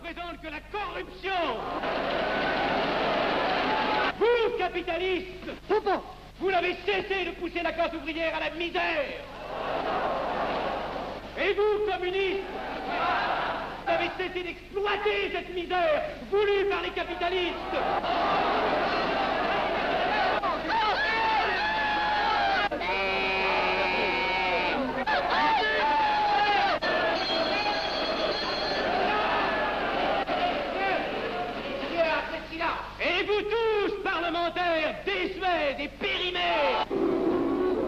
représente que la corruption. Vous, capitalistes, vous n'avez cessé de pousser la classe ouvrière à la misère. Et vous, communistes, vous avez cessé d'exploiter cette misère voulue par les capitalistes. Et vous tous, parlementaires, désuets et périmés,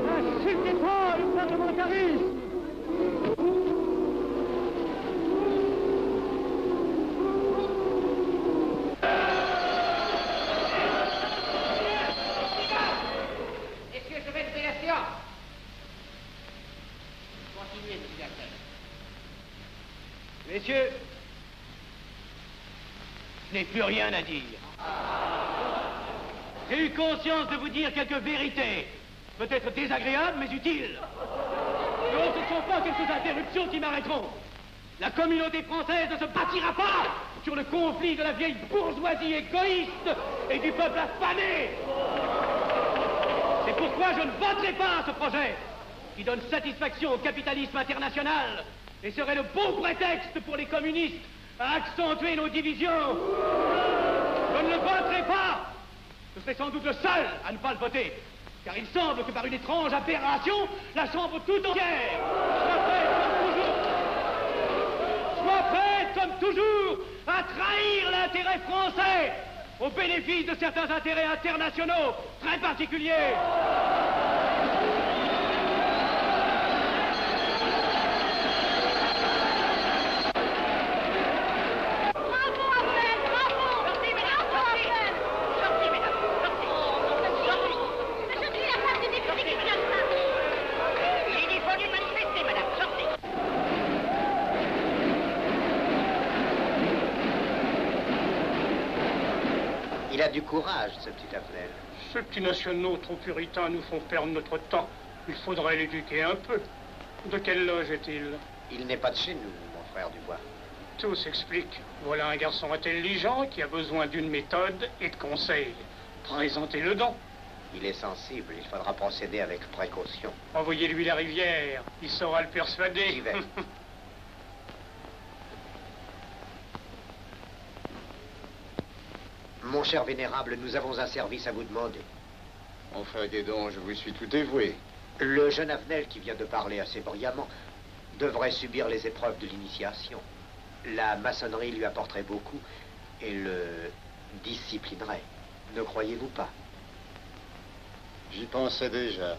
n'insultez pas le parlementarisme. Messieurs, je vais lever la séance. Continuez, monsieur Jackson. Messieurs, je n'ai plus rien à dire. J'ai eu conscience de vous dire quelques vérités, peut-être désagréables, mais utiles. Non, ce ne sont pas quelques interruptions qui m'arrêteront. La communauté française ne se bâtira pas sur le conflit de la vieille bourgeoisie égoïste et du peuple affamé. C'est pourquoi je ne voterai pas ce projet qui donne satisfaction au capitalisme international et serait le bon prétexte pour les communistes à accentuer nos divisions. Je ne le voterai pas. Je serai sans doute le seul à ne pas le voter, car il semble que par une étrange aberration, la Chambre tout entière soit prête comme toujours à trahir l'intérêt français au bénéfice de certains intérêts internationaux très particuliers. Il a du courage, ce petit Afnel. Ces petits nationaux trop puritains nous font perdre notre temps. Il faudrait l'éduquer un peu. De quelle loge est-il? Il n'est pas de chez nous, mon frère Dubois. Tout s'explique. Voilà un garçon intelligent qui a besoin d'une méthode et de conseils. Présentez-le donc. Il est sensible, il faudra procéder avec précaution. Envoyez-lui la rivière, il saura le persuader. J'y vais. Mon cher vénérable, nous avons un service à vous demander. Enfin, dis donc, je vous suis tout dévoué. Le jeune Afnel qui vient de parler assez brillamment devrait subir les épreuves de l'initiation. La maçonnerie lui apporterait beaucoup et le disciplinerait. Ne croyez-vous pas? J'y pensais déjà.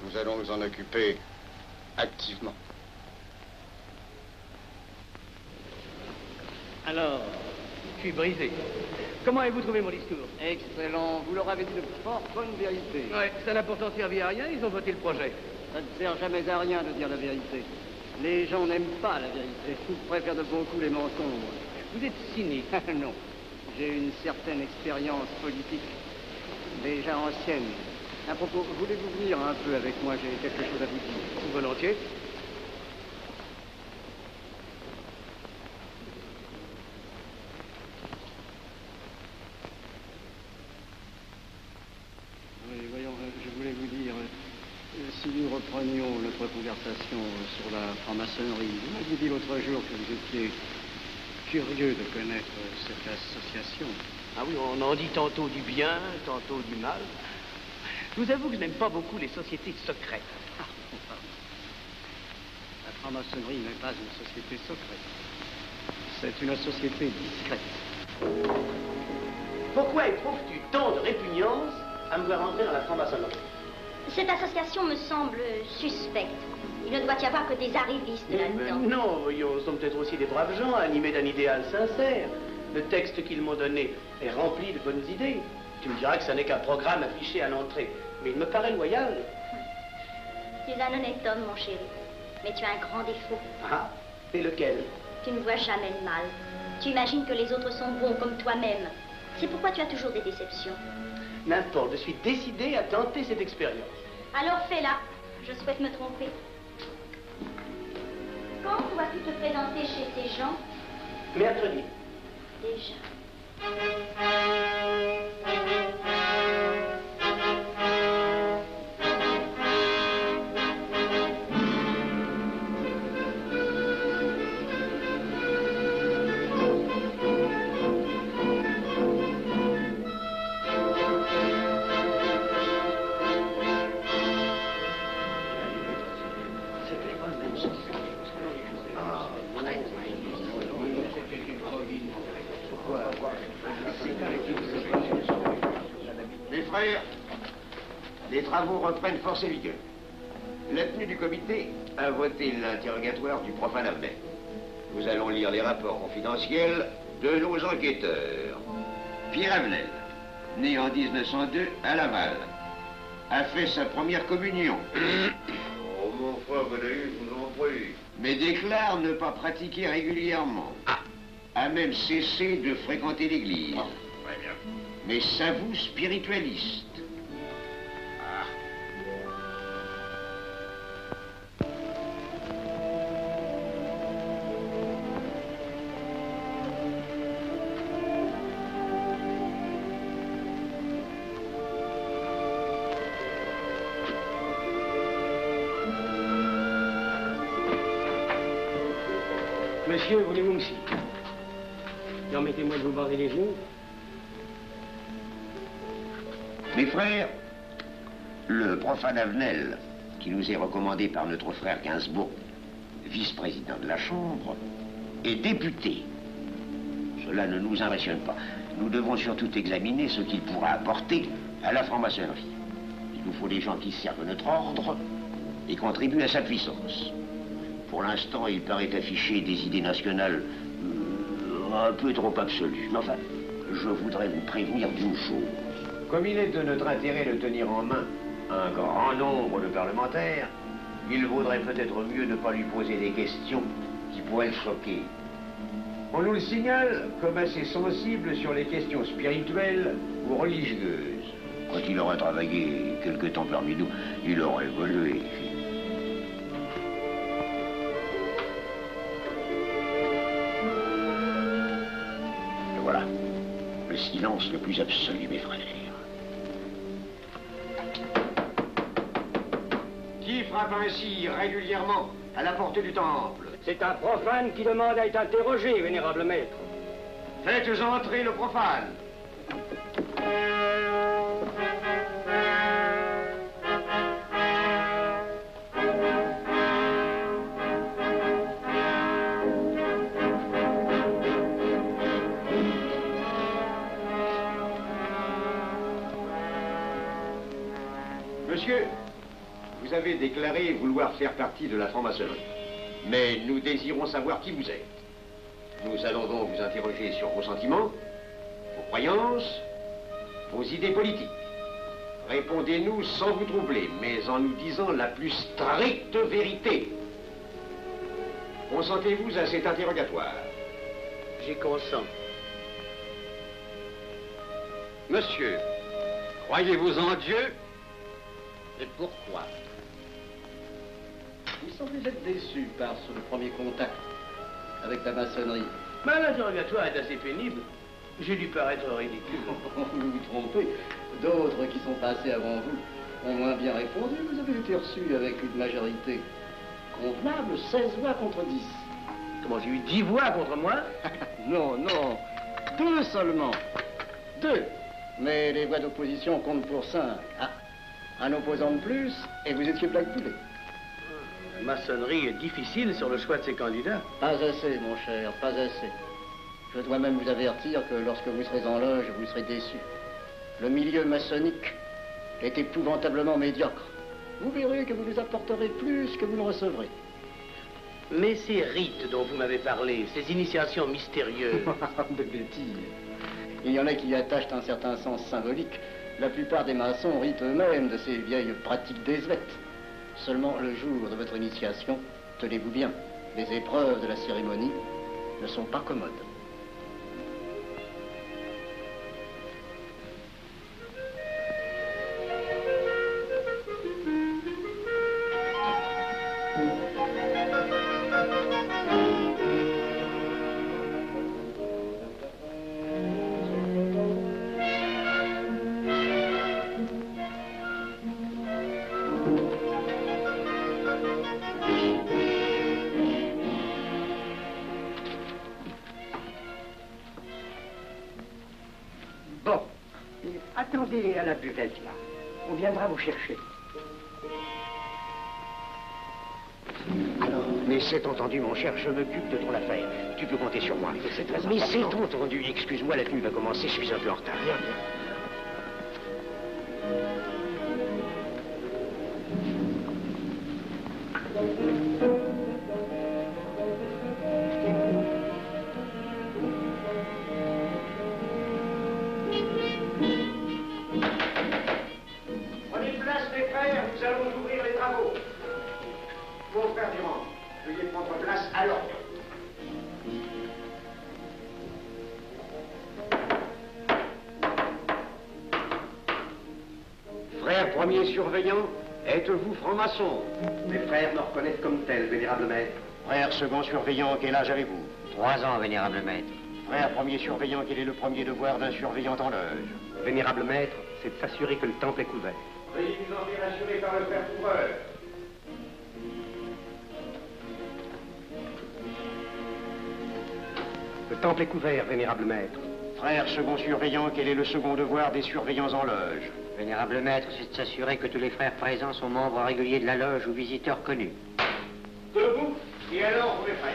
Nous allons nous en occuper activement. Alors, je suis brisé. Comment avez-vous trouvé mon discours? Excellent. Vous leur avez dit de fort bonnes vérités. Ouais, ça n'a pourtant servi à rien, ils ont voté le projet. Ça ne sert jamais à rien de dire la vérité. Les gens n'aiment pas la vérité. Ils préfèrent de bon coup les mensonges. Vous êtes cynique. Non. J'ai une certaine expérience politique, déjà ancienne. À propos, voulez-vous venir un peu avec moi? J'ai quelque chose à vous dire. Volontiers. Oui, voyons, je voulais vous dire, si nous reprenions notre conversation sur la franc-maçonnerie, vous m'aviez dit l'autre jour que vous étiez curieux de connaître cette association. Ah oui, on en dit tantôt du bien, tantôt du mal. Je vous avoue que je n'aime pas beaucoup les sociétés secrètes. Ah, la franc-maçonnerie n'est pas une société secrète. C'est une société discrète. Pourquoi éprouves-tu tant de répugnance à me voir entrer dans la franc-maçonnerie? Cette association me semble suspecte. Il ne doit y avoir que des arrivistes là-dedans. Non, voyons, ce sont peut-être aussi des braves gens animés d'un idéal sincère. Le texte qu'ils m'ont donné est rempli de bonnes idées. Tu me diras que ce n'est qu'un programme affiché à l'entrée, mais il me paraît loyal. Tu es un honnête homme, mon chéri. Mais tu as un grand défaut. Ah, et lequel? Tu ne vois jamais le mal. Tu imagines que les autres sont bons comme toi-même. C'est pourquoi tu as toujours des déceptions. N'importe, je suis décidé à tenter cette expérience. Alors fais-la. Je souhaite me tromper. Quand dois-tu te présenter chez ces gens? Mercredi. Déjà. Mes frères, les travaux reprennent force et vigueur. La tenue du comité a voté l'interrogatoire du profane Avenel. Nous allons lire les rapports confidentiels de nos enquêteurs. Pierre Avenel, né en 1902 à Laval, a fait sa première communion. Oh, mon frère, Valérie, je vous en prie. Mais déclare ne pas pratiquer régulièrement. A même cessé de fréquenter l'église. Très bien. Mais s'avoue spiritualiste. Monsieur, voulez-vous me citer? Permettez-moi de vous bander les yeux. Mes frères, le profane Avenel, qui nous est recommandé par notre frère Gainsbourg, vice-président de la Chambre, est député. Cela ne nous impressionne pas. Nous devons surtout examiner ce qu'il pourra apporter à la franc-maçonnerie. Il nous faut des gens qui servent notre ordre et contribuent à sa puissance. Pour l'instant, il paraît afficher des idées nationales un peu trop absolues. Mais enfin, je voudrais vous prévenir d'une chose. Comme il est de notre intérêt de tenir en main un grand nombre de parlementaires, il vaudrait peut-être mieux ne pas lui poser des questions qui pourraient le choquer. On nous le signale comme assez sensible sur les questions spirituelles ou religieuses. Quand il aura travaillé quelque temps parmi nous, il aura évolué. Et voilà, le silence le plus absolu, mes frères. Qui frappe ainsi régulièrement à la porte du temple? C'est un profane qui demande à être interrogé, vénérable maître. Faites entrer le profane. Monsieur, vous avez déclaré vouloir faire partie de la franc-maçonnerie. Mais nous désirons savoir qui vous êtes. Nous allons donc vous interroger sur vos sentiments, vos croyances, vos idées politiques. Répondez-nous sans vous troubler, mais en nous disant la plus stricte vérité. Consentez-vous à cet interrogatoire? J'y consens. Monsieur, croyez-vous en Dieu? Et pourquoi? Vous semblez être déçu par ce premier contact avec la maçonnerie. Mais l'interrogatoire est assez pénible. J'ai dû paraître ridicule. Vous vous trompez. D'autres qui sont passés avant vous ont moins bien répondu. Vous avez été reçu avec une majorité convenable, 16 voix contre 10. Comment, j'ai eu 10 voix contre moi? Non, non. 2 seulement. 2. Mais les voix d'opposition comptent pour 5. Ah, un opposant de plus, et vous étiez blackpoolé. La maçonnerie est difficile sur le choix de ses candidats. Pas assez, mon cher, pas assez. Je dois même vous avertir que lorsque vous serez en loge, vous serez déçu. Le milieu maçonnique est épouvantablement médiocre. Vous verrez que vous nous apporterez plus que vous ne recevrez. Mais ces rites dont vous m'avez parlé, ces initiations mystérieuses... De bêtises. Il y en a qui y attachent un certain sens symbolique. La plupart des maçons ritent eux-mêmes de ces vieilles pratiques désuètes. Seulement, le jour de votre initiation, tenez-vous bien, les épreuves de la cérémonie ne sont pas commodes. Bon. Attendez à la buvette, là. On viendra vous chercher. Alors, mais c'est entendu, mon cher, je m'occupe de ton affaire. Tu peux compter sur moi. C'est très Mais c'est important. entendu, excuse-moi, la tenue va commencer, je suis un peu en retard. Bien, bien. Prenez place, mes frères, nous allons ouvrir les travaux. Mon frère Durand, veuillez prendre place à l'ordre. Frère premier surveillant, êtes-vous franc-maçon? Mes frères me reconnaissent comme tel, vénérable maître. Frère second surveillant, quel âge avez-vous? 3 ans, vénérable maître. Frère premier surveillant, quel est le premier devoir d'un surveillant en loge? Vénérable maître, c'est de s'assurer que le temple est couvert. Veuillez vous en faire assurer par le frère couvreur. Le temple est couvert, vénérable maître. Frère second surveillant, quel est le second devoir des surveillants en loge? Vénérable maître, c'est de s'assurer que tous les frères présents sont membres réguliers de la loge ou visiteurs connus. Debout, et alors, mes frères.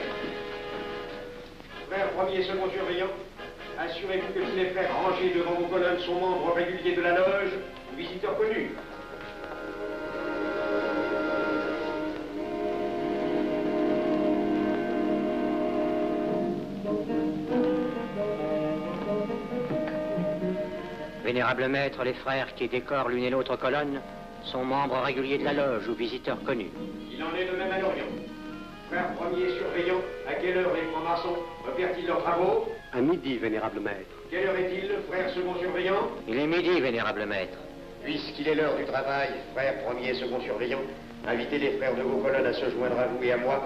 Frère premier et second surveillant, assurez-vous que tous les frères rangés devant vos colonnes sont membres réguliers de la loge ou visiteurs connus. Vénérable maître, les frères qui décorent l'une et l'autre colonne sont membres réguliers de la loge ou visiteurs connus. Il en est de même à l'Orient. Frère premier surveillant, à quelle heure les francs-maçons repèrent-ils leurs travaux? À midi, vénérable maître. Quelle heure est-il, frère second surveillant? Il est midi, vénérable maître. Puisqu'il est l'heure du travail, frère premier et second surveillant, invitez les frères de vos colonnes à se joindre à vous et à moi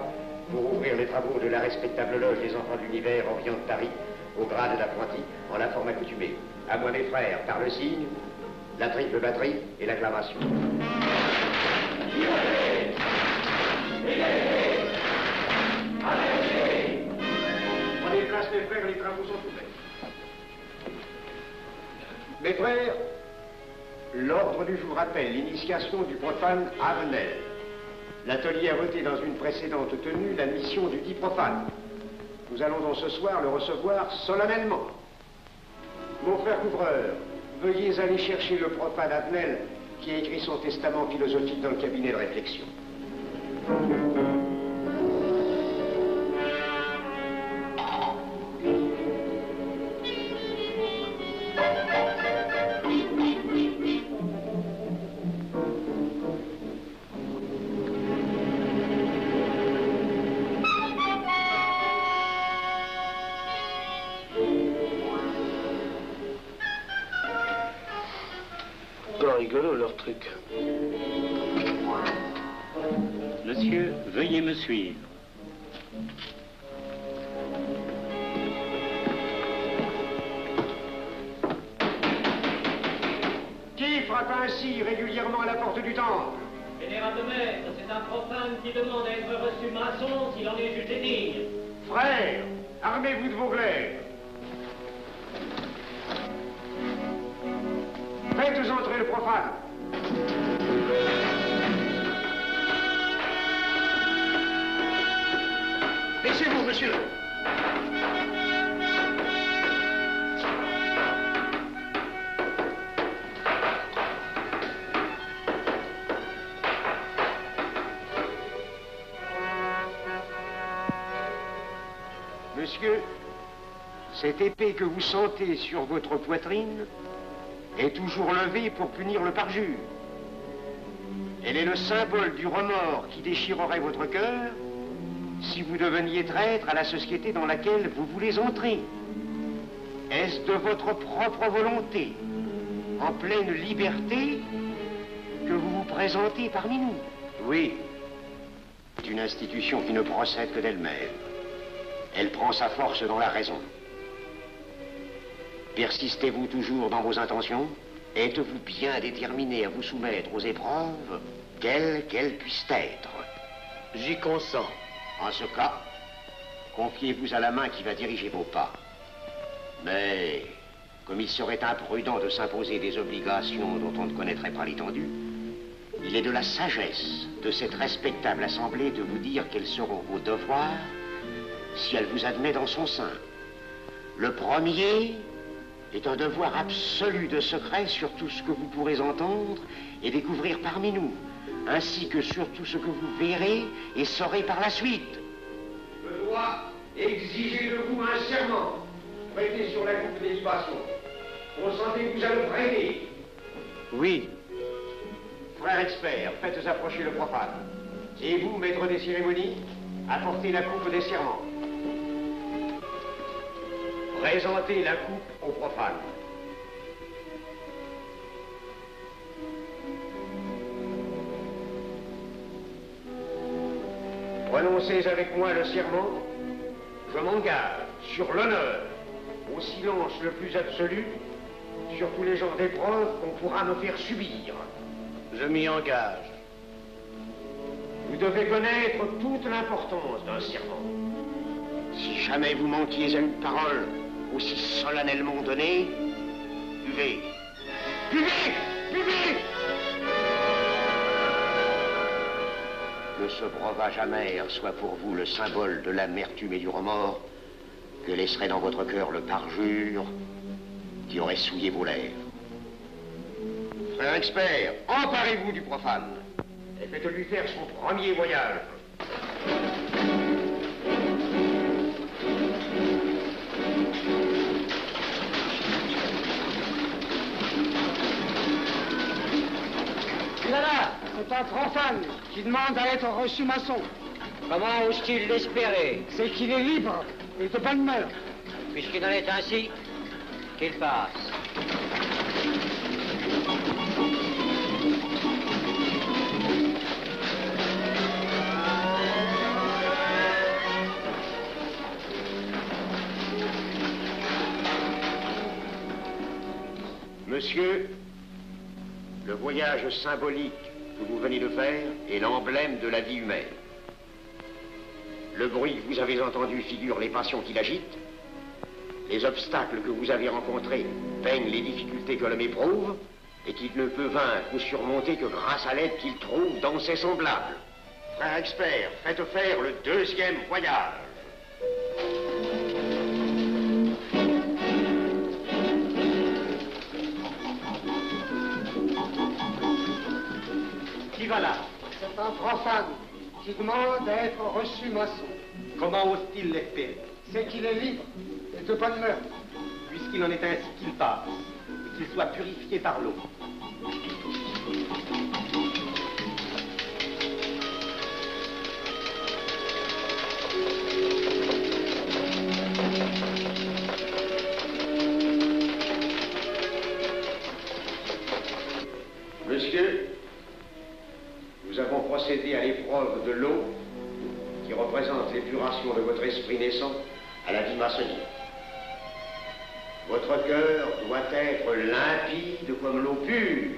pour ouvrir les travaux de la respectable loge des enfants de l'univers Orient de Paris, au grade d'apprenti, en la forme accoutumée. À moi, mes frères, par le signe, la triple batterie et l'acclamation. Prenez place, mes frères, les travaux sont ouverts. Mes frères, l'ordre du jour appelle l'initiation du profane Avenel. L'atelier a voté dans une précédente tenue la mission du dit profane. Nous allons donc ce soir le recevoir solennellement. Mon frère couvreur, veuillez aller chercher le profane Avenel qui a écrit son testament philosophique dans le cabinet de réflexion. Rigolo leur truc. Monsieur, veuillez me suivre. Qui frappe ainsi régulièrement à la porte du temple? Vénérable maître, c'est un profane qui demande à être reçu maçon s'il en est jugé digne. Frères, armez-vous de vos glaives. Faites entrer le profane. Laissez-vous, monsieur. Monsieur, cette épée que vous sentez sur votre poitrine est toujours levée pour punir le parjure. Elle est le symbole du remords qui déchirerait votre cœur si vous deveniez traître à la société dans laquelle vous voulez entrer. Est-ce de votre propre volonté, en pleine liberté, que vous vous présentez parmi nous? Oui. C'est une institution qui ne procède que d'elle-même. Elle prend sa force dans la raison. Persistez-vous toujours dans vos intentions? Êtes-vous bien déterminé à vous soumettre aux épreuves, quelles qu'elles puissent être? J'y consens. En ce cas, confiez-vous à la main qui va diriger vos pas. Mais comme il serait imprudent de s'imposer des obligations dont on ne connaîtrait pas l'étendue, il est de la sagesse de cette respectable assemblée de vous dire quels seront vos devoirs si elle vous admet dans son sein. Le premier est un devoir absolu de secret sur tout ce que vous pourrez entendre et découvrir parmi nous, ainsi que sur tout ce que vous verrez et saurez par la suite. Je dois exiger de vous un serment prêté sur la coupe des libations. Consentez-vous à le prêter? Oui. Frère expert, faites approcher le profane. Et vous, maître des cérémonies, apportez la coupe des serments. Présentez la coupe au profane. Prononcez avec moi le serment. Je m'engage sur l'honneur, au silence le plus absolu, sur tous les genres d'épreuves qu'on pourra me faire subir. Je m'y engage. Vous devez connaître toute l'importance d'un serment. Si jamais vous manquiez à une parole aussi solennellement donnée, buvez. Buvez! Buvez! Que ce breuvage amer soit pour vous le symbole de l'amertume et du remords que laisserait dans votre cœur le parjure qui aurait souillé vos lèvres. Frère expert, emparez-vous du profane et faites-lui faire son premier voyage. Voilà, c'est un profane qui demande à être reçu maçon. Comment ose-t-il l'espérer? C'est qu'il est libre et de bonne mœurs. Puisqu'il en est ainsi, qu'il passe. Monsieur, le voyage symbolique que vous venez de faire est l'emblème de la vie humaine. Le bruit que vous avez entendu figure les passions qui l'agitent. Les obstacles que vous avez rencontrés peignent les difficultés que l'homme éprouve et qu'il ne peut vaincre ou surmonter que grâce à l'aide qu'il trouve dans ses semblables. Frère expert, faites faire le deuxième voyage. Qui va là? C'est un profane qui demande à être reçu maçon. Comment ose-t-il l'espérer? C'est qu'il est libre et de bonne mœurs. Puisqu'il en est ainsi, qu'il passe et qu'il soit purifié par l'eau. Monsieur, nous avons procédé à l'épreuve de l'eau qui représente l'épuration de votre esprit naissant à la vie maçonnique. Votre cœur doit être limpide comme l'eau pure.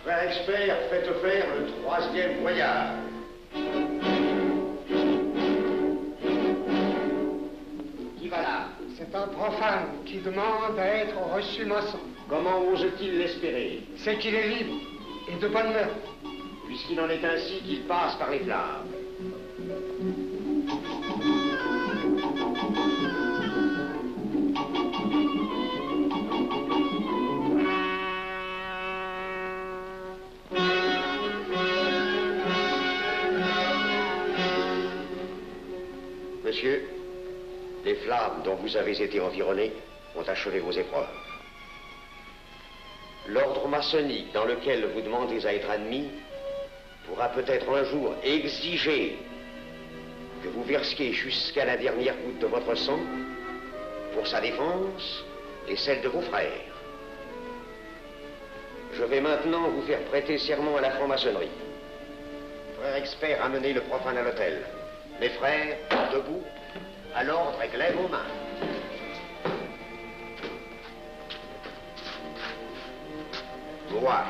Frère expert, faites faire le troisième voyage. Qui va là? C'est un profane qui demande à être reçu maçon. Comment ose-t-il l'espérer? C'est qu'il est libre et de bonne mœurs. Puisqu'il en est ainsi, qu'il passe par les flammes. Monsieur, les flammes dont vous avez été environné ont achevé vos épreuves. L'ordre maçonnique dans lequel vous demandez à être admis pourra peut-être un jour exiger que vous versiez jusqu'à la dernière goutte de votre sang pour sa défense et celle de vos frères. Je vais maintenant vous faire prêter serment à la franc-maçonnerie. Frère expert, amenez le profane à l'autel. Mes frères, debout, à l'ordre et glaive aux mains. Moi,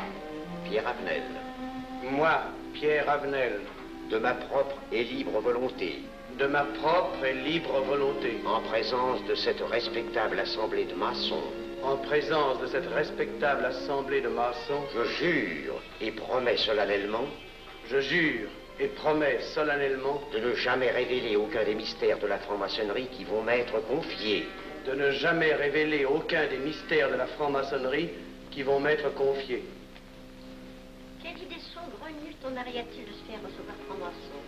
Pierre Avenel. Moi, Pierre Avenel. De ma propre et libre volonté. De ma propre et libre volonté. En présence de cette respectable assemblée de maçons. En présence de cette respectable assemblée de maçons. Je jure et promets solennellement. Je jure et promets solennellement. De ne jamais révéler aucun des mystères de la franc-maçonnerie qui vont m'être confiés. De ne jamais révéler aucun des mystères de la franc-maçonnerie qui vont m'être confiés. Quelle idée saugrenue ton mari a-t-il de se faire recevoir franc-maçon?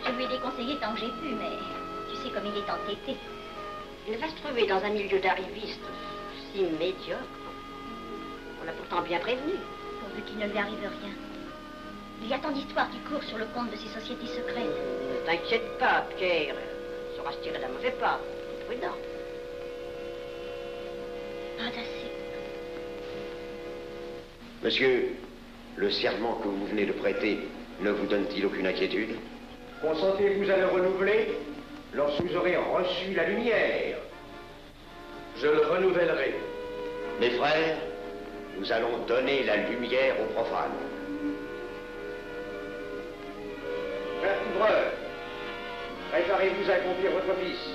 Je lui ai déconseillé tant que j'ai pu, mais tu sais comme il est entêté. Il va se trouver dans un milieu d'arrivistes si médiocre. On l'a pourtant bien prévenu. Pourvu qu'il ne lui arrive rien. Il y a tant d'histoires qui courent sur le compte de ces sociétés secrètes. Ne t'inquiète pas, Pierre. Il saura se tirer d'un mauvais pas. Prudent. Pas assez. Monsieur, le serment que vous venez de prêter ne vous donne-t-il aucune inquiétude? Consentez-vous à le renouveler lorsque vous aurez reçu la lumière? Je le renouvellerai. Mes frères, nous allons donner la lumière aux profanes. Frère couvreur, préparez-vous à accomplir votre office.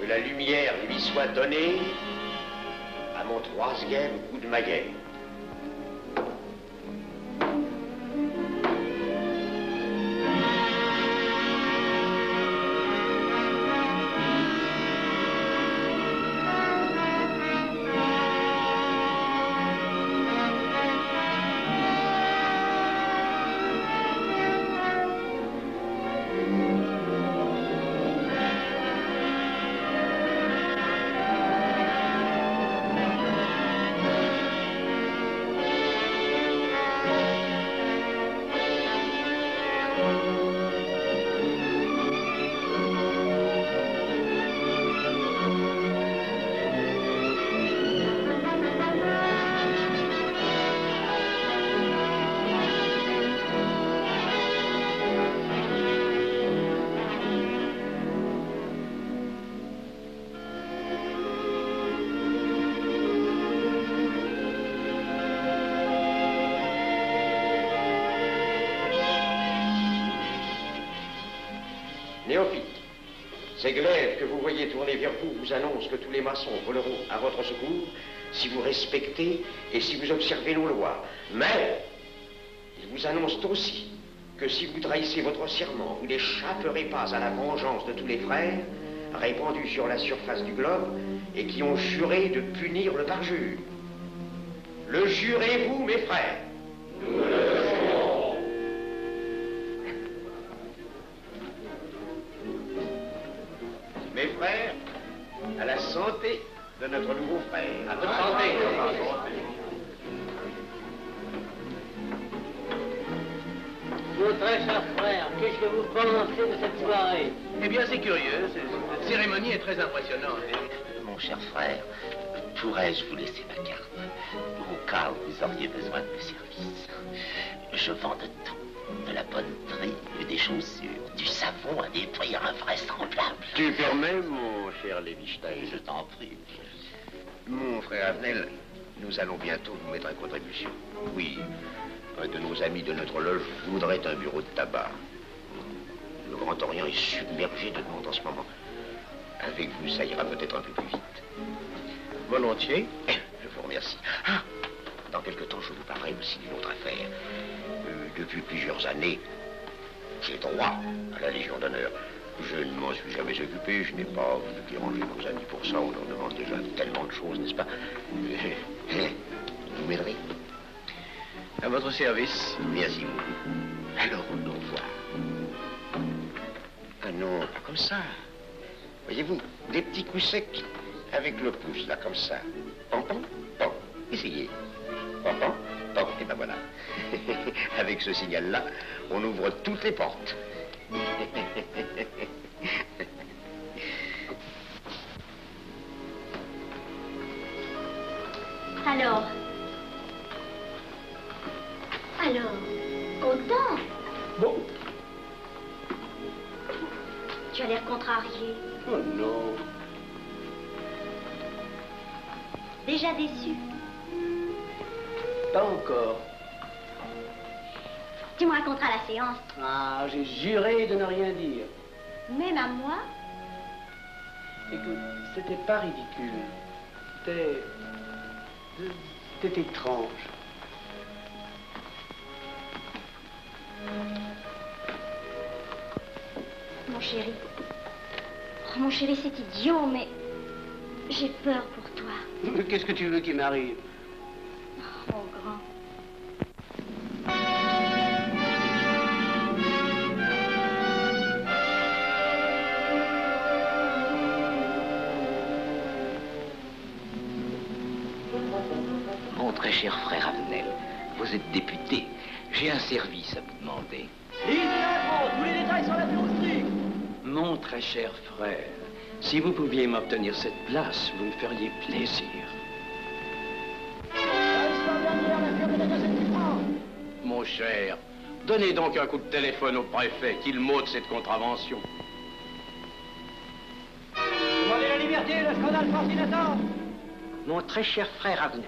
Que la lumière lui soit donnée à mon 3e coup de maillet. Néophyte, ces glaives que vous voyez tourner vers vous vous annoncent que tous les maçons voleront à votre secours si vous respectez et si vous observez nos lois. Mais ils vous annoncent aussi que si vous trahissez votre serment, vous n'échapperez pas à la vengeance de tous les frères répandus sur la surface du globe et qui ont juré de punir le parjure. Le jurez-vous, mes frères? Nous le jurons. Mes frères, à la santé de notre nouveau frère. À votre santé. Mon très cher frère, qu'est-ce que vous pensez de cette soirée? Eh bien, c'est curieux. Cette cérémonie est très impressionnante. Mon cher frère, pourrais-je vous laisser ma carte au cas où vous auriez besoin de mes services? Je vends de tout. De la bonneterie, des chaussures, du savon à des prix invraisemblables. Tu permets, mon cher Lévi-Stein? Je t'en prie. Mon frère Avenel, nous allons bientôt vous mettre à contribution. Oui, un de nos amis de notre loge voudrait un bureau de tabac. Le Grand Orient est submergé de demandes en ce moment. Avec vous, ça ira peut-être un peu plus vite. Volontiers. Je vous remercie. Ah, dans quelque temps, je vous parlerai aussi d'une autre affaire. Depuis plusieurs années, j'ai droit à la Légion d'honneur. Je ne m'en suis jamais occupé, je n'ai pas voulu déranger nos amis pour ça. On leur demande déjà tellement de choses, n'est-ce pas? Vous m'aiderez? À votre service. Merci beaucoup. Alors, au revoir. Ah non, pas comme ça. Voyez-vous, des petits coups secs avec le pouce, là, comme ça. Pam, pam, pam. Essayez. Pam, pam, pam. Et ben voilà. Avec ce signal-là, on ouvre toutes les portes. Alors, content? Bon. Tu as l'air contrarié. Oh non. Déjà déçu? Pas encore. Tu me raconteras la séance. Ah, j'ai juré de ne rien dire. Même à moi? Écoute, c'était pas ridicule. C'était étrange. Mon chéri. Oh, mon chéri, c'est idiot, mais j'ai peur pour toi. Qu'est-ce que tu veux qu'il m'arrive? Oh, mon grand. Mon très cher frère Avenel, vous êtes député. J'ai un service à vous demander. Tous les détails sur la bureaucratie. Mon très cher frère, si vous pouviez m'obtenir cette place, vous me feriez plaisir. Mon cher, donnez donc un coup de téléphone au préfet, qu'il m'ôte cette contravention. Demandez la liberté, le scandale fascinateur. Mon très cher frère Avenel,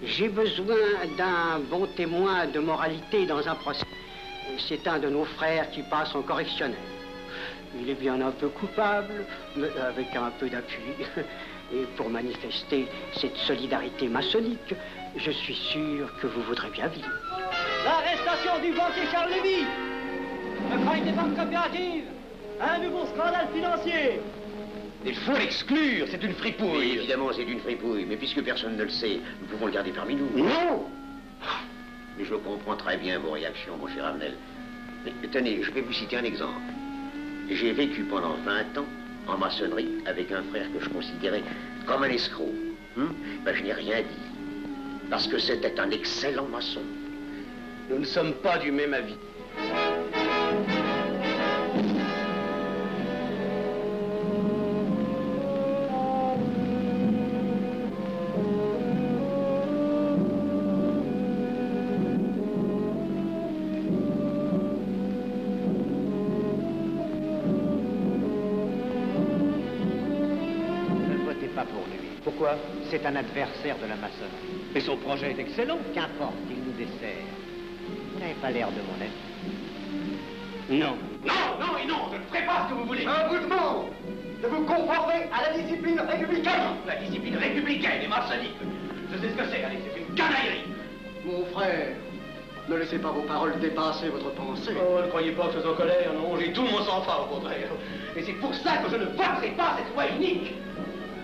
j'ai besoin d'un bon témoin de moralité dans un procès. C'est un de nos frères qui passe en correctionnel. Il est bien un peu coupable, mais avec un peu d'appui. Et pour manifester cette solidarité maçonnique, je suis sûr que vous voudrez bien vivre. L'arrestation du banquier Charles Lévy. Le crime des banques coopératives. Un nouveau scandale financier. Il faut l'exclure, c'est une fripouille. Oui, évidemment, c'est une fripouille, mais puisque personne ne le sait, nous pouvons le garder parmi nous. Non! Mais je comprends très bien vos réactions, mon cher Avenel. Mais tenez, je vais vous citer un exemple. J'ai vécu pendant 20 ans en maçonnerie avec un frère que je considérais comme un escroc. Ben, je n'ai rien dit, parce que c'était un excellent maçon. Nous ne sommes pas du même avis. Pourquoi? C'est un adversaire de la maçonnerie. Et son projet est excellent. Qu'importe, il nous dessert. Vous n'avez pas l'air de mon être. Non. Non, non et non, je ne ferai pas ce que vous voulez. Un vous demande de vous conformer à la discipline républicaine. La discipline républicaine et maçonnique. Je sais ce que c'est, allez, c'est une canaillerie. Mon frère, ne laissez pas vos paroles dépasser votre pensée. Oh, ne croyez pas que je suis en colère, non, j'ai tout mon sang-froid, au contraire. Et c'est pour ça que je ne voterai pas cette loi unique.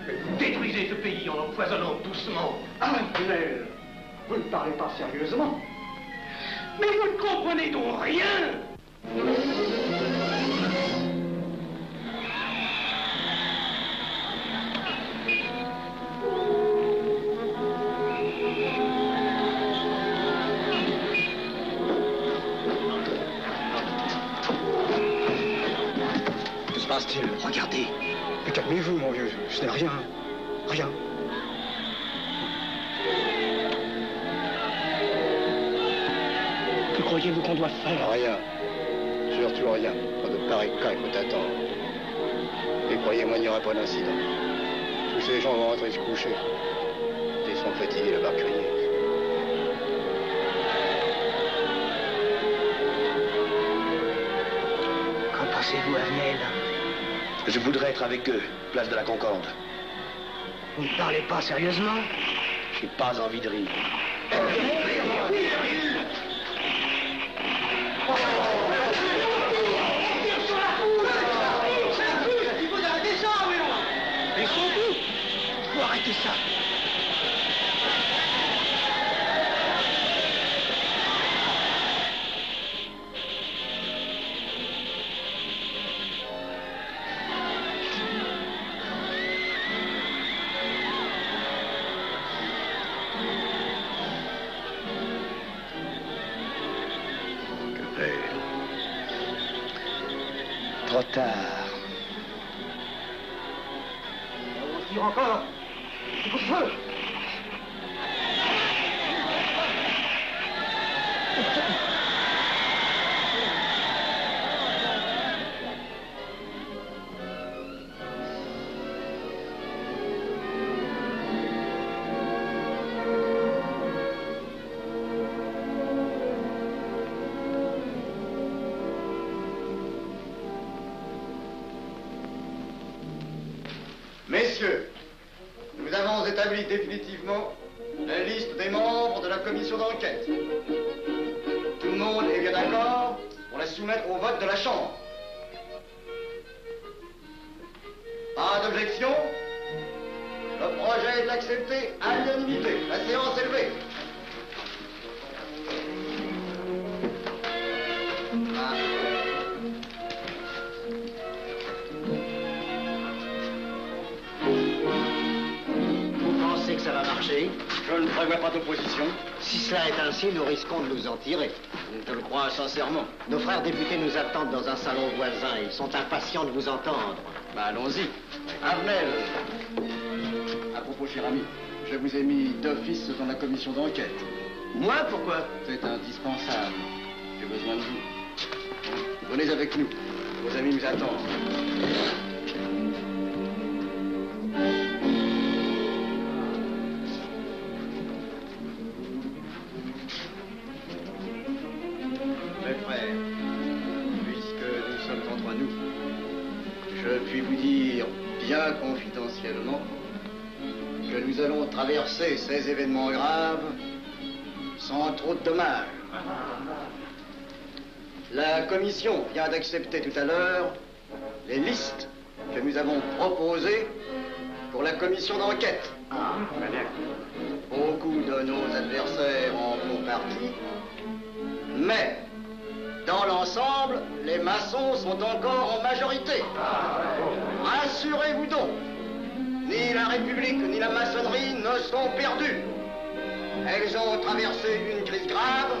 Vous détruisez ce pays en l'empoisonnant doucement. Ah, mais vous ne parlez pas sérieusement. Mais vous ne comprenez donc rien. Que se passe-t-il? Regardez. Mais calmez-vous, mon vieux. Ce n'est rien. Rien. Que croyez-vous qu'on doit faire? Rien. Surtout rien. Pas de pareil cas, il faut attendre. Et croyez-moi, il n'y aura pas d'incident. Tous ces gens vont rentrer se coucher. Ils sont fatigués d'avoir crié. Qu'en pensez-vous, Avenel? Je voudrais être avec eux, place de la Concorde. Vous ne parlez pas sérieusement? J'ai pas envie de rire. Ils sont tous. Il faut arrêter ça. Que faire? Trop tard. On tire encore. Il faut feu. Messieurs, nous avons établi définitivement la liste des membres de la commission d'enquête. Tout le monde est bien d'accord pour la soumettre au vote de la Chambre. Pas d'objection? Le projet est accepté à l'unanimité. La séance est levée. Vous pensez que ça va marcher? Je ne prévois pas d'opposition. Si cela est ainsi, nous risquons de nous en tirer. Je le crois sincèrement. Nos frères députés nous attendent dans un salon voisin. Ils sont impatients de vous entendre. Bah, allons-y. Arnel. À propos, cher ami, je vous ai mis d'office dans la commission d'enquête. Moi, pourquoi? C'est indispensable. J'ai besoin de vous. Venez avec nous. Vos amis nous attendent. Mes frères, puisque nous sommes entre nous, je puis vous dire bien confidentiellement que nous allons traverser ces événements graves sans trop de dommages. La commission vient d'accepter tout à l'heure les listes que nous avons proposées pour la commission d'enquête. Beaucoup de nos adversaires en font partie, mais dans l'ensemble, les maçons sont encore en majorité. Rassurez-vous donc, ni la République ni la maçonnerie ne sont perdues. Elles ont traversé une crise grave.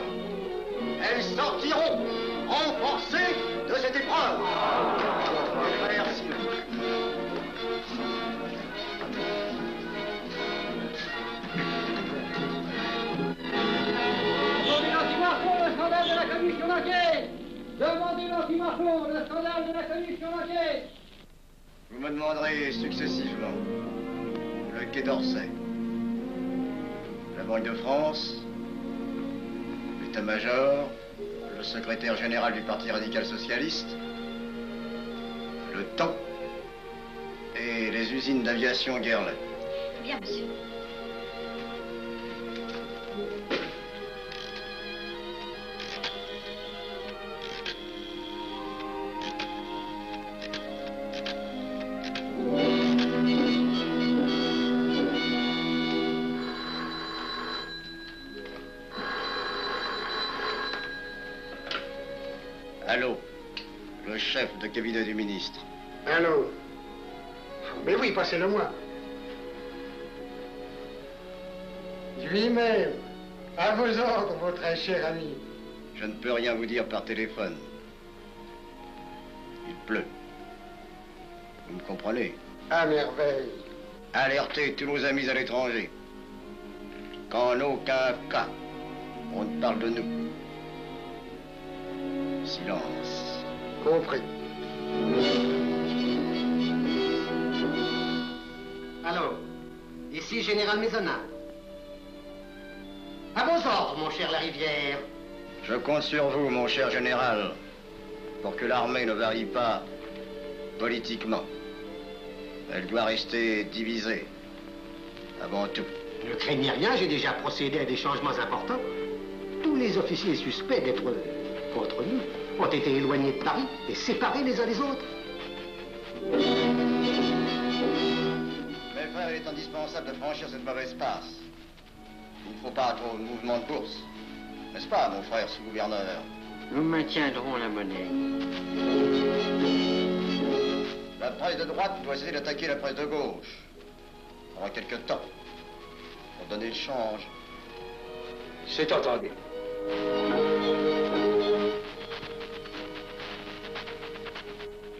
Elles sortiront renforcées de cette épreuve. Merci. Demandez l'anti-Marfond, le scandale de la commission d'enquête. Demandez l'anti-Marfond, le scandale de la commission d'enquête. Vous me demanderez successivement le Quai d'Orsay, la Banque de France, l'état-major, le secrétaire général du Parti radical socialiste, le temps et les usines d'aviation Guerlain. Bien, monsieur. Allô, le chef de cabinet du ministre. Allô? Mais oui, passez-le-moi. Lui-même, à vos ordres, mon très cher ami. Je ne peux rien vous dire par téléphone. Il pleut. Vous me comprenez? À merveille. Alertez tous nos amis à l'étranger qu'en aucun cas on ne parle de nous. Silence. Compris. Allô, ici Général Maisonnat. À vos ordres, mon cher Larivière. Je compte sur vous, mon cher général, pour que l'armée ne varie pas politiquement. Elle doit rester divisée, avant tout. Ne craignez rien, j'ai déjà procédé à des changements importants. Tous les officiers suspects d'être contre nous ont été éloignés de Paris et séparés les uns des autres. Mes frères, il est indispensable de franchir cette mauvaise passe. Il ne faut pas trop de mouvement de course. N'est-ce pas, mon frère sous-gouverneur? Nous maintiendrons la monnaie. La presse de droite doit essayer d'attaquer la presse de gauche. Pendant quelque temps. Pour donner le change. C'est entendu.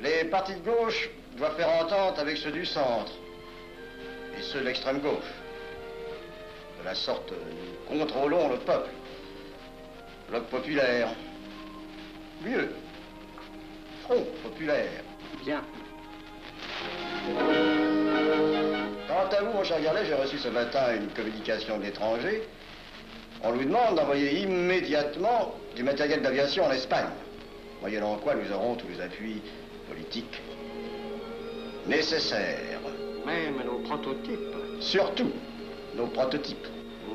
Les partis de gauche doivent faire entente avec ceux du centre. Et ceux de l'extrême gauche. De la sorte, nous contrôlons le peuple. Bloc populaire. Mieux. Front populaire. Bien. Quant à vous, mon cher Garlet, j'ai reçu ce matin une communication de l'étranger. On nous demande d'envoyer immédiatement du matériel d'aviation en Espagne, moyennant quoi nous aurons tous les appuis politiques nécessaires. Même nos prototypes. Surtout nos prototypes.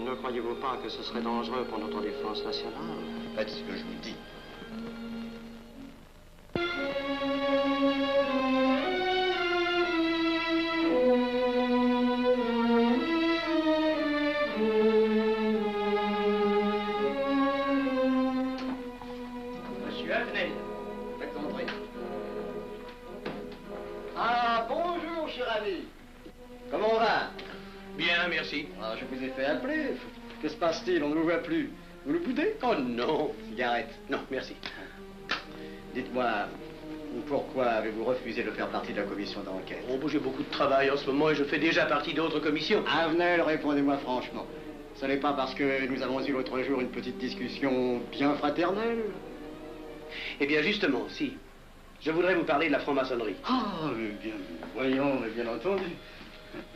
Ne croyez-vous pas que ce serait dangereux pour notre défense nationale? Faites ce que je vous dis. Monsieur Avenel, Faites entrer. Ah, bonjour, cher ami. Comment on va? Bien, merci. Ah, je vous ai fait appeler. Que se passe-t-il? On ne vous voit plus. Vous le boudez? Oh non. Cigarette. Non, merci. Dites-moi, pourquoi avez-vous refusé de faire partie de la commission d'enquête? Oh, j'ai beaucoup de travail en ce moment et je fais déjà partie d'autres commissions. Avenel, répondez-moi franchement. Ce n'est pas parce que nous avons eu l'autre jour une petite discussion bien fraternelle? Eh bien, justement, si. Je voudrais vous parler de la franc-maçonnerie. Ah, mais bien, voyons, mais bien entendu.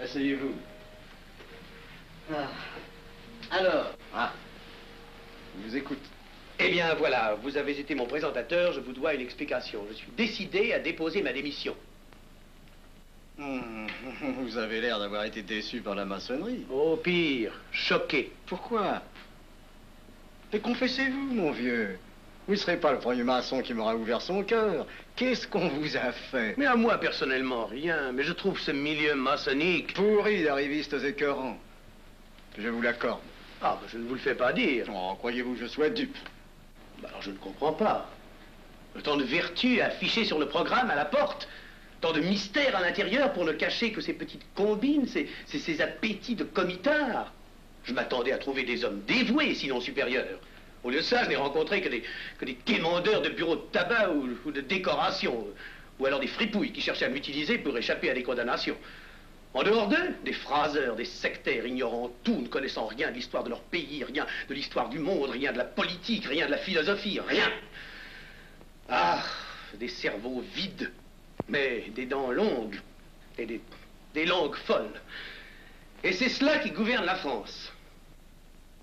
Asseyez-vous. Ah. Alors? Ah. Je vous écoute. Eh bien, voilà, vous avez été mon présentateur, je vous dois une explication. Je suis décidé à déposer ma démission. Vous avez l'air d'avoir été déçu par la maçonnerie. Oh, pire, choqué. Pourquoi? Mais confessez-vous, mon vieux. Vous ne serez pas le premier maçon qui m'aura ouvert son cœur. Qu'est-ce qu'on vous a fait? Mais à moi, personnellement, rien. Mais je trouve ce milieu maçonnique... pourri d'arrivistes écœurants. Je vous l'accorde. Ah, ben, je ne vous le fais pas dire. Oh, croyez-vous que je sois dupe? Ben, alors je ne comprends pas. Tant de vertus affichées sur le programme à la porte. Tant de mystères à l'intérieur pour ne cacher que ces petites combines, ces appétits de comitards. Je m'attendais à trouver des hommes dévoués, sinon supérieurs. Au lieu de ça, je n'ai rencontré que des quémandeurs de bureaux de tabac ou de décoration. Ou alors des fripouilles qui cherchaient à m'utiliser pour échapper à des condamnations. En dehors d'eux, des phraseurs, des sectaires, ignorant tout, ne connaissant rien de l'histoire de leur pays, rien de l'histoire du monde, rien de la politique, rien de la philosophie, rien. Ah, des cerveaux vides, mais des dents longues et des langues folles. Et c'est cela qui gouverne la France.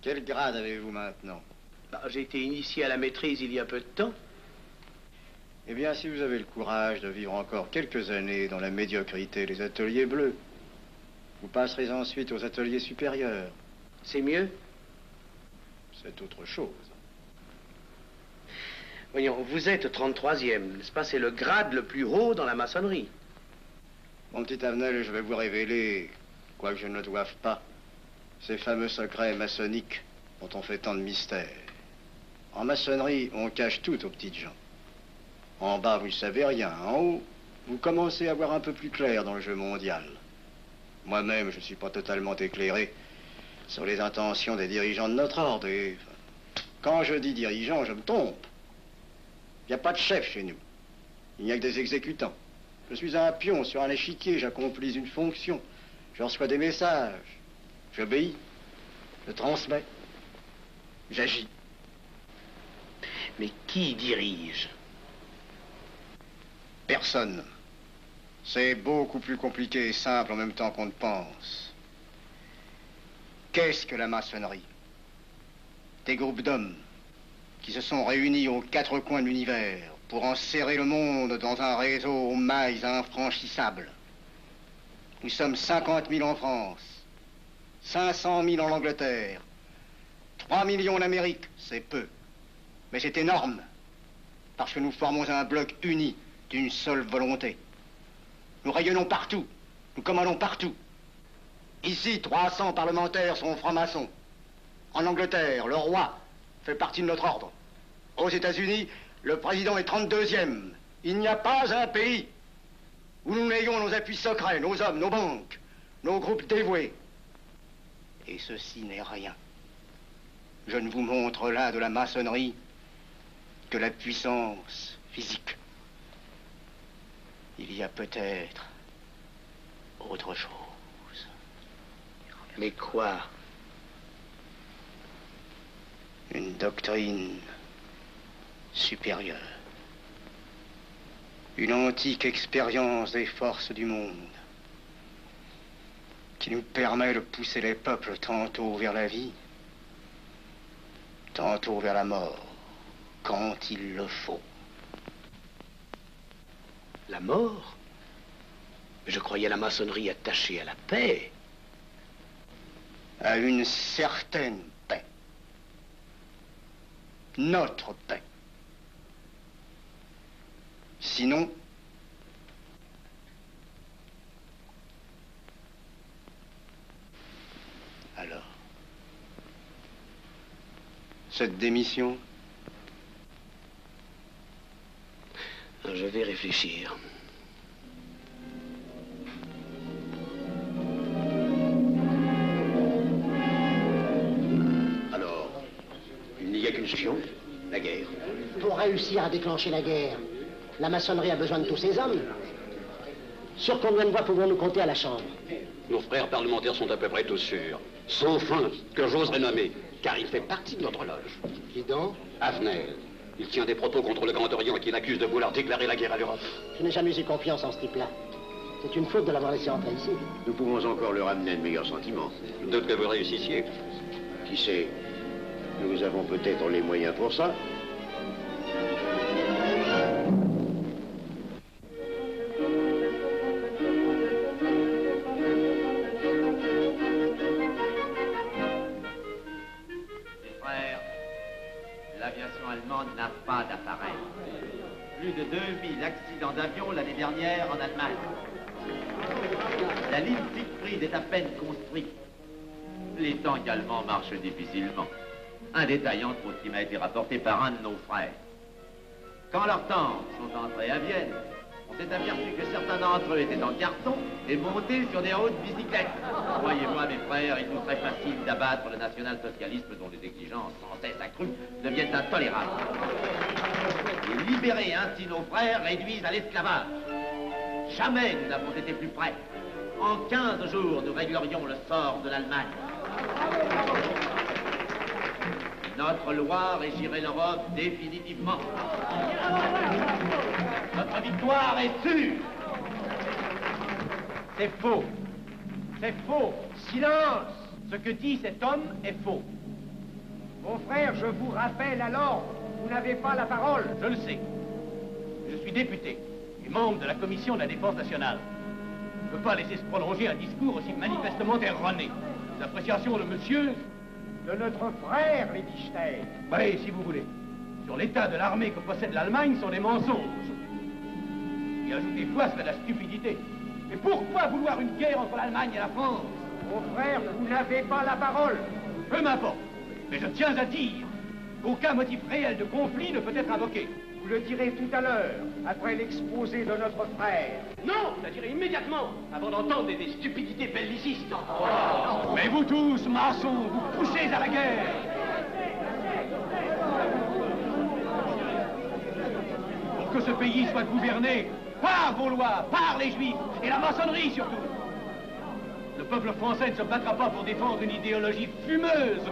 Quel grade avez-vous maintenant? J'ai été initié à la maîtrise il y a peu de temps. Eh bien, si vous avez le courage de vivre encore quelques années dans la médiocrité des ateliers bleus, vous passerez ensuite aux ateliers supérieurs. C'est mieux? C'est autre chose. Voyons, vous êtes 33e, n'est-ce pas? C'est le grade le plus haut dans la maçonnerie. Mon petit Avenel, je vais vous révéler, quoique je ne le doive pas, ces fameux secrets maçonniques dont on fait tant de mystères. En maçonnerie, on cache tout aux petites gens. En bas, vous ne savez rien. En haut, vous commencez à voir un peu plus clair dans le jeu mondial. Moi-même, je ne suis pas totalement éclairé sur les intentions des dirigeants de notre ordre. Et quand je dis dirigeants, je me trompe. Il n'y a pas de chef chez nous. Il n'y a que des exécutants. Je suis un pion sur un échiquier, j'accomplis une fonction. Je reçois des messages. J'obéis. Je transmets. J'agis. Mais qui dirige? Personne. C'est beaucoup plus compliqué et simple en même temps qu'on ne pense. Qu'est-ce que la maçonnerie? Des groupes d'hommes qui se sont réunis aux quatre coins de l'univers pour enserrer le monde dans un réseau aux mailles infranchissables. Nous sommes 50 000 en France, 500 000 en Angleterre, 3 millions en Amérique, c'est peu. Mais c'est énorme, parce que nous formons un bloc uni d'une seule volonté. Nous rayonnons partout, nous commandons partout. Ici, 300 parlementaires sont francs-maçons. En Angleterre, le roi fait partie de notre ordre. Aux États-Unis, le président est 32e. Il n'y a pas un pays où nous n'ayons nos appuis secrets, nos hommes, nos banques, nos groupes dévoués. Et ceci n'est rien. Je ne vous montre là de la maçonnerie que la puissance physique. Il y a peut-être autre chose. Mais quoi? Une doctrine supérieure. Une antique expérience des forces du monde qui nous permet de pousser les peuples tantôt vers la vie, tantôt vers la mort, quand il le faut. La mort? Mais je croyais la maçonnerie attachée à la paix. À une certaine paix. Notre paix. Sinon, alors, cette démission? Je vais réfléchir. Alors, il n'y a qu'une solution, la guerre. Pour réussir à déclencher la guerre, la maçonnerie a besoin de tous ces hommes. Sur combien de voix pouvons-nous compter à la Chambre? Nos frères parlementaires sont à peu près tous sûrs. Sauf un, que j'oserais nommer, car il fait partie de notre loge. Qui donc? Avenel. Il tient des propos contre le Grand Orient qu'il accuse de vouloir déclarer la guerre à l'Europe. Je n'ai jamais eu confiance en ce type-là. C'est une faute de l'avoir laissé entrer ici. Nous pouvons encore le ramener à de meilleurs sentiments. Je doute que vous réussissiez. Qui sait? Nous avons peut-être les moyens pour ça. L'aviation allemande n'a pas d'appareil. Plus de 2000 accidents d'avion l'année dernière en Allemagne. La ligne Siegfried est à peine construite. Les tanks allemands marchent difficilement. Un détail entre autres qui m'a été rapporté par un de nos frères. Quand leurs tanks sont entrés à Vienne, on s'est aperçu que certains d'entre eux étaient en carton et montés sur des hautes bicyclettes. Croyez-moi, mes frères, il nous serait facile d'abattre le national-socialisme dont les exigences sans cesse accrues deviennent intolérables. Et libérer ainsi nos frères réduisent à l'esclavage. Jamais nous n'avons été plus près. En 15 jours, nous réglerions le sort de l'Allemagne. Notre loi régirait l'Europe définitivement. Notre victoire est sûre. C'est faux. C'est faux. Silence. Ce que dit cet homme est faux. Mon frère, je vous rappelle alors, vous n'avez pas la parole. Je le sais. Je suis député et membre de la commission de la défense nationale. Je ne peux pas laisser se prolonger un discours aussi manifestement erroné. L'appréciation de monsieur, de notre frère, Liechtenstein. Oui, si vous voulez. Sur l'état de l'armée que possède l'Allemagne sont des mensonges. Et ajouter foi serait de la stupidité. Mais pourquoi vouloir une guerre entre l'Allemagne et la France? Mon frère, vous n'avez pas la parole. Peu m'importe. Mais je tiens à dire qu'aucun motif réel de conflit ne peut être invoqué. Vous le direz tout à l'heure, après l'exposé de notre frère. Non, je le dirai immédiatement, avant d'entendre des stupidités bellicistes. Oh. Mais vous tous, maçons, vous poussez à la guerre. Pour que ce pays soit gouverné par vos lois, par les Juifs, et la maçonnerie surtout. Le peuple français ne se battra pas pour défendre une idéologie fumeuse,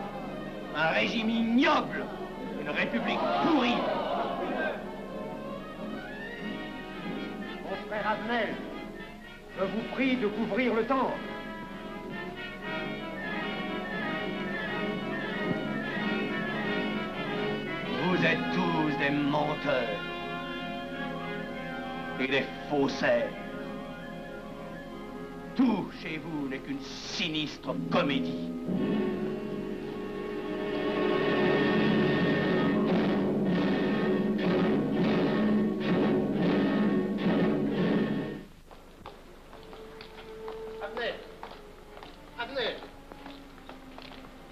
un régime ignoble, une république pourrie. Mon frère Avenel, je vous prie de couvrir le temple. Vous êtes tous des menteurs et des faussaires. Tout chez vous n'est qu'une sinistre comédie.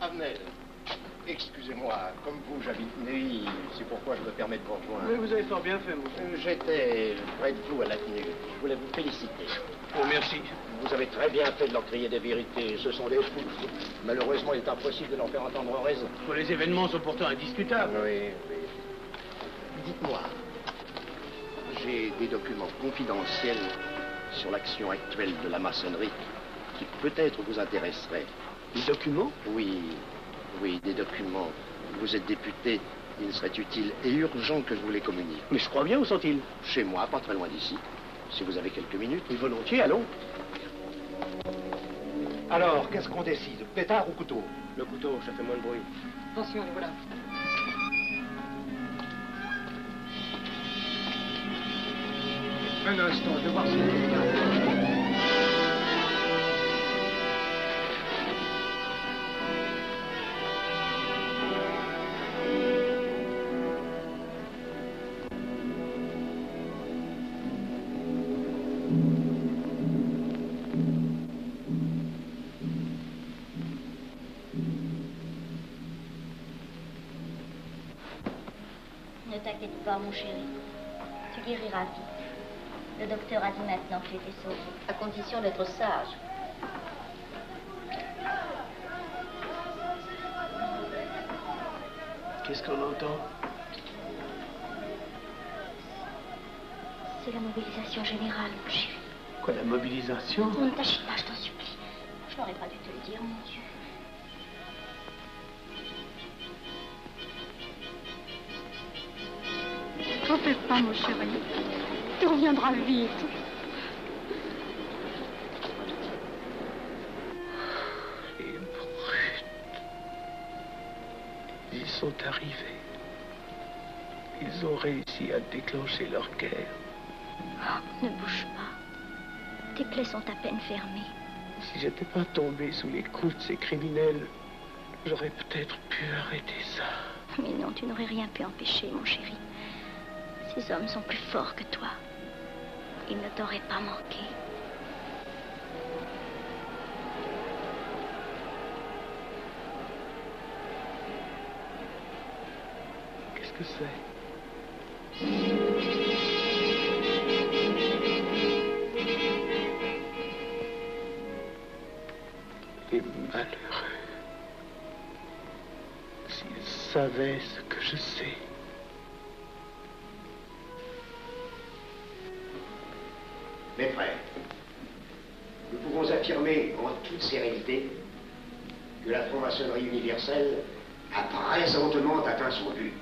Avenel, excusez-moi, comme vous, j'habite Neuilly, c'est pourquoi je me permets de vous rejoindre. Mais vous avez fort bien fait, mon frère. J'étais près de vous à la tenue. Je voulais vous féliciter. Oh, merci. Vous avez très bien fait de leur crier des vérités. Ce sont des fous. Malheureusement, il est impossible de leur faire entendre raison. Les événements sont pourtant indiscutables. Oui, oui. Dites-moi, j'ai des documents confidentiels sur l'action actuelle de la maçonnerie qui peut-être vous intéresseraient. Des documents? Oui, oui, des documents. Vous êtes député, il serait utile et urgent que je vous les communique. Mais je crois bien, où sont-ils? Chez moi, pas très loin d'ici. Si vous avez quelques minutes. Et volontiers, allons. Alors, qu'est-ce qu'on décide? Pétard ou couteau? Le couteau, ça fait moins de bruit. Attention, les voilà. Un instant, je vais voir si quelqu'un... t'inquiète pas, mon chéri. Tu guériras vite. Le docteur a dit maintenant que tu étais sauvé, à condition d'être sage. Qu'est-ce qu'on entend? C'est la mobilisation générale, mon chéri. Quoi, la mobilisation? Ne t'agite pas, je t'en supplie. Je n'aurais pas dû te le dire, mon Dieu. T'en fais pas, mon chéri. Tu reviendras vite. Les brutes. Ils sont arrivés. Ils ont réussi à déclencher leur guerre. Oh, ne bouge pas. Tes plaies sont à peine fermées. Si j'étais pas tombé sous les coups de ces criminels, j'aurais peut-être pu arrêter ça. Mais non, tu n'aurais rien pu empêcher, mon chéri. Ces hommes sont plus forts que toi. Ils ne t'auraient pas manqué. Qu'est-ce que c'est? Les malheureux. S'ils savaient ce que je sais. Mes frères, nous pouvons affirmer en toute sérénité que la franc-maçonnerie universelle a présentement atteint son but.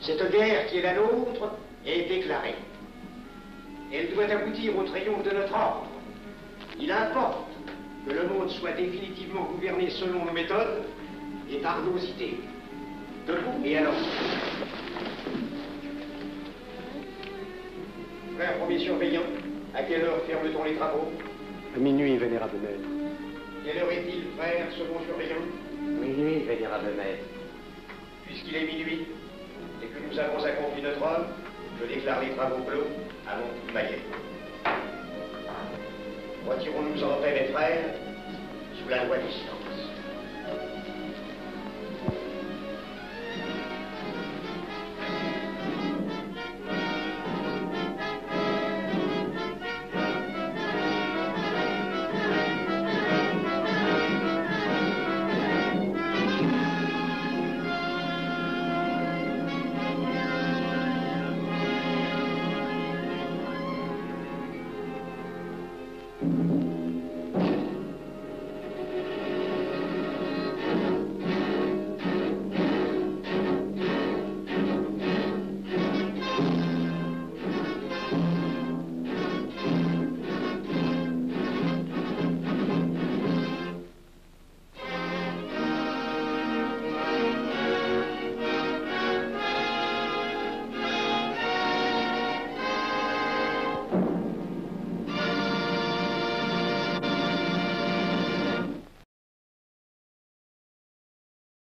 Cette guerre qui est la nôtre est déclarée. Elle doit aboutir au triomphe de notre ordre. Il importe que le monde soit définitivement gouverné selon nos méthodes et par nos idées. Debout et alors. Frère premier surveillant, à quelle heure ferme-t-on les travaux? À minuit, vénérable maître. Quelle heure est-il, frère second surveillant? Minuit, vénérable maître. Puisqu'il est minuit et que nous avons accompli notre œuvre, je déclare les travaux clos à mon coup de maillet. Retirons-nous en paix, mes frères, sous la loi du silence.